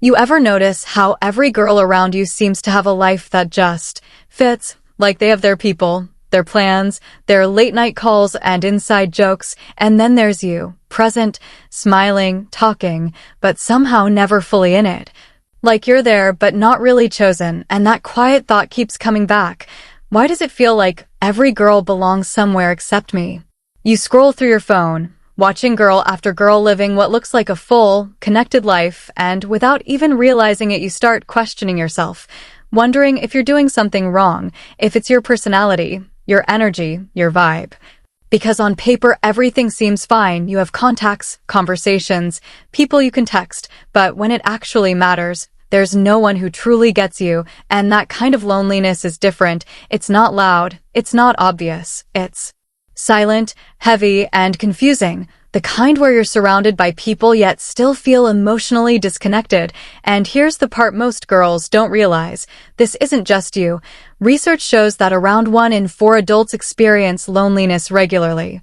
You ever notice how every girl around you seems to have a life that just fits, like they have their people, their plans, their late-night calls and inside jokes, and then there's you, present, smiling, talking, but somehow never fully in it. Like you're there but not really chosen, and that quiet thought keeps coming back. Why does it feel like every girl belongs somewhere except me? You scroll through your phone, watching girl after girl living what looks like a full, connected life, and without even realizing it, you start questioning yourself, wondering if you're doing something wrong, if it's your personality, your energy, your vibe. Because on paper, everything seems fine. You have contacts, conversations, people you can text, but when it actually matters, there's no one who truly gets you, and that kind of loneliness is different. It's not loud, it's not obvious, it's silent, heavy, and confusing. The kind where you're surrounded by people yet still feel emotionally disconnected. And here's the part most girls don't realize. This isn't just you. Research shows that around 1 in 4 adults experience loneliness regularly.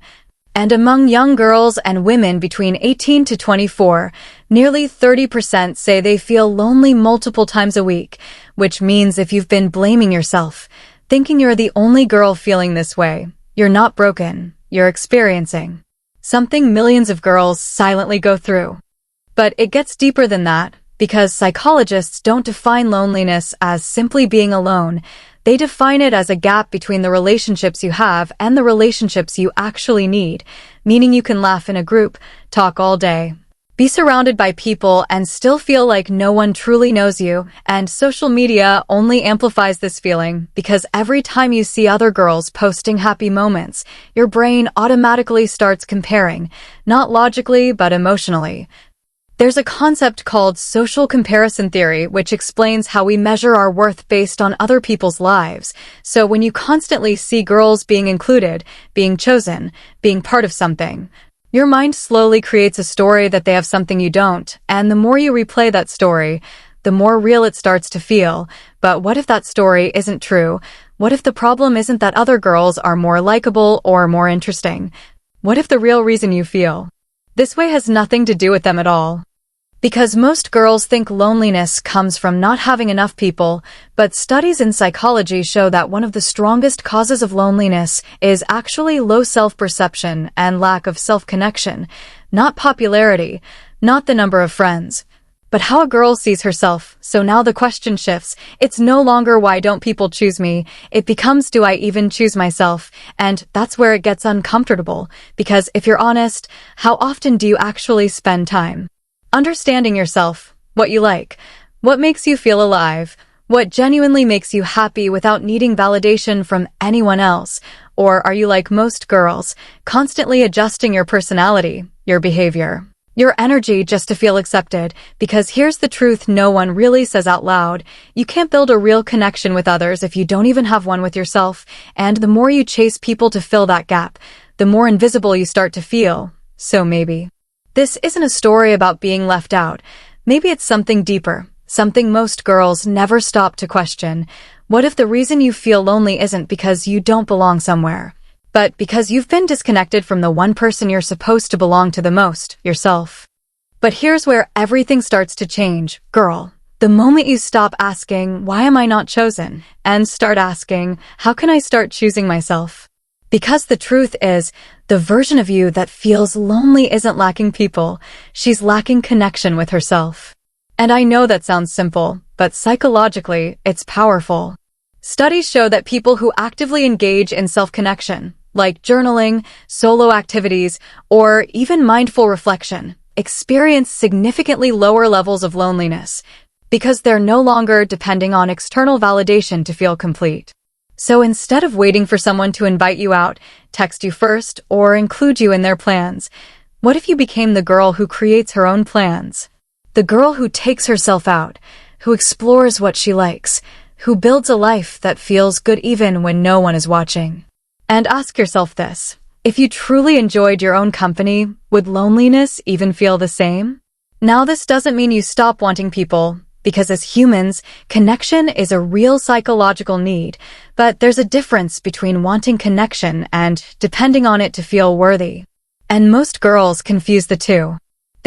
And among young girls and women between 18 to 24, nearly 30% say they feel lonely multiple times a week, which means if you've been blaming yourself, thinking you're the only girl feeling this way, you're not broken, you're experiencing something millions of girls silently go through. But it gets deeper than that, because psychologists don't define loneliness as simply being alone. They define it as a gap between the relationships you have and the relationships you actually need, meaning you can laugh in a group, talk all day, be surrounded by people and still feel like no one truly knows you, and social media only amplifies this feeling because every time you see other girls posting happy moments, your brain automatically starts comparing, not logically but emotionally. There's a concept called social comparison theory, which explains how we measure our worth based on other people's lives. So when you constantly see girls being included, being chosen, being part of something, your mind slowly creates a story that they have something you don't, and the more you replay that story, the more real it starts to feel. But what if that story isn't true? What if the problem isn't that other girls are more likable or more interesting? What if the real reason you feel this way has nothing to do with them at all? Because most girls think loneliness comes from not having enough people, but studies in psychology show that one of the strongest causes of loneliness is actually low self-perception and lack of self-connection, not popularity, not the number of friends, but how a girl sees herself. So now the question shifts. It's no longer why don't people choose me? It becomes do I even choose myself? And that's where it gets uncomfortable, because if you're honest, how often do you actually spend time understanding yourself, what you like, what makes you feel alive, what genuinely makes you happy without needing validation from anyone else? Or are you like most girls, constantly adjusting your personality, your behavior, your energy just to feel accepted? Because here's the truth no one really says out loud. You can't build a real connection with others if you don't even have one with yourself. And the more you chase people to fill that gap, the more invisible you start to feel. So maybe this isn't a story about being left out. Maybe it's something deeper, something most girls never stop to question. What if the reason you feel lonely isn't because you don't belong somewhere, but because you've been disconnected from the one person you're supposed to belong to the most, yourself? But here's where everything starts to change, girl. The moment you stop asking, why am I not chosen? And start asking, how can I start choosing myself? Because the truth is, the version of you that feels lonely isn't lacking people, she's lacking connection with herself. And I know that sounds simple, but psychologically, it's powerful. Studies show that people who actively engage in self-connection, like journaling, solo activities, or even mindful reflection, experience significantly lower levels of loneliness because they're no longer depending on external validation to feel complete. So instead of waiting for someone to invite you out, text you first, or include you in their plans, what if you became the girl who creates her own plans? The girl who takes herself out, who explores what she likes, who builds a life that feels good even when no one is watching. And ask yourself this: if you truly enjoyed your own company, would loneliness even feel the same? Now, this doesn't mean you stop wanting people, because as humans, connection is a real psychological need, but there's a difference between wanting connection and depending on it to feel worthy. And most girls confuse the two.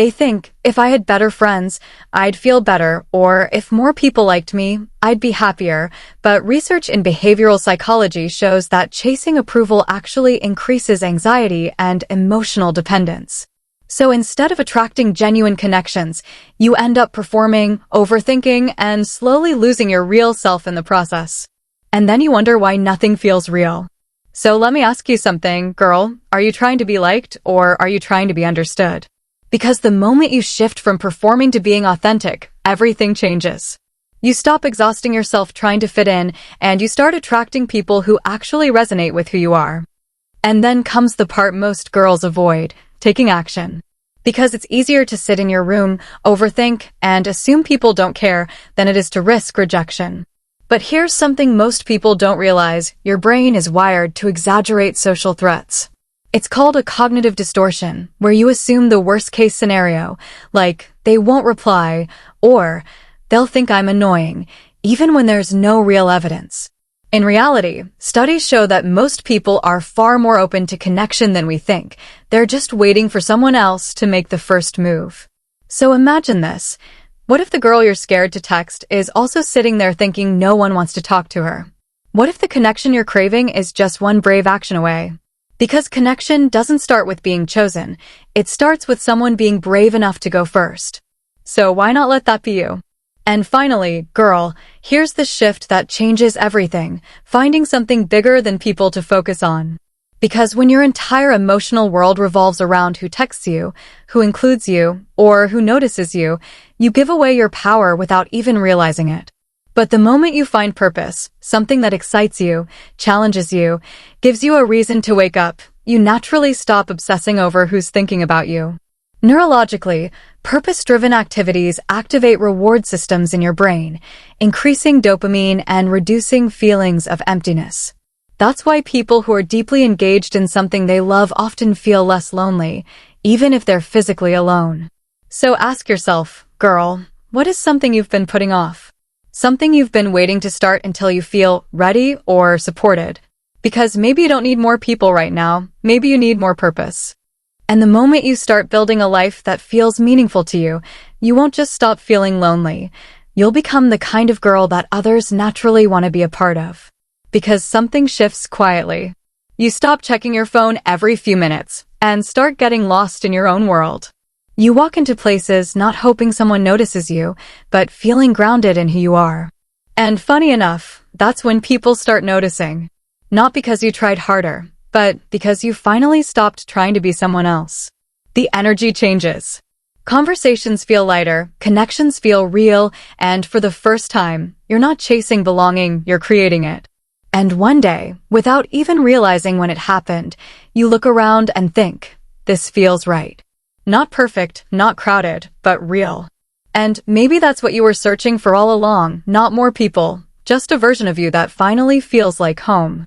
They think, if I had better friends, I'd feel better, or if more people liked me, I'd be happier. But research in behavioral psychology shows that chasing approval actually increases anxiety and emotional dependence. So instead of attracting genuine connections, you end up performing, overthinking, and slowly losing your real self in the process. And then you wonder why nothing feels real. So let me ask you something, girl. Are you trying to be liked, or are you trying to be understood? Because the moment you shift from performing to being authentic, everything changes. You stop exhausting yourself trying to fit in, and you start attracting people who actually resonate with who you are. And then comes the part most girls avoid, taking action. Because it's easier to sit in your room, overthink, and assume people don't care than it is to risk rejection. But here's something most people don't realize: your brain is wired to exaggerate social threats. It's called a cognitive distortion, where you assume the worst-case scenario, like, they won't reply, or they'll think I'm annoying, even when there's no real evidence. In reality, studies show that most people are far more open to connection than we think. They're just waiting for someone else to make the first move. So imagine this. What if the girl you're scared to text is also sitting there thinking no one wants to talk to her? What if the connection you're craving is just one brave action away? Because connection doesn't start with being chosen. It starts with someone being brave enough to go first. So why not let that be you? And finally, girl, here's the shift that changes everything: finding something bigger than people to focus on. Because when your entire emotional world revolves around who texts you, who includes you, or who notices you, you give away your power without even realizing it. But the moment you find purpose, something that excites you, challenges you, gives you a reason to wake up, you naturally stop obsessing over who's thinking about you. Neurologically, purpose-driven activities activate reward systems in your brain, increasing dopamine and reducing feelings of emptiness. That's why people who are deeply engaged in something they love often feel less lonely, even if they're physically alone. So ask yourself, girl, what is something you've been putting off? Something you've been waiting to start until you feel ready or supported. Because maybe you don't need more people right now, maybe you need more purpose. And the moment you start building a life that feels meaningful to you, you won't just stop feeling lonely. You'll become the kind of girl that others naturally want to be a part of. Because something shifts quietly. You stop checking your phone every few minutes and start getting lost in your own world. You walk into places not hoping someone notices you, but feeling grounded in who you are. And funny enough, that's when people start noticing. Not because you tried harder, but because you finally stopped trying to be someone else. The energy changes. Conversations feel lighter, connections feel real, and for the first time, you're not chasing belonging, you're creating it. And one day, without even realizing when it happened, you look around and think, this feels right. Not perfect, not crowded, but real. And maybe that's what you were searching for all along: not more people, just a version of you that finally feels like home.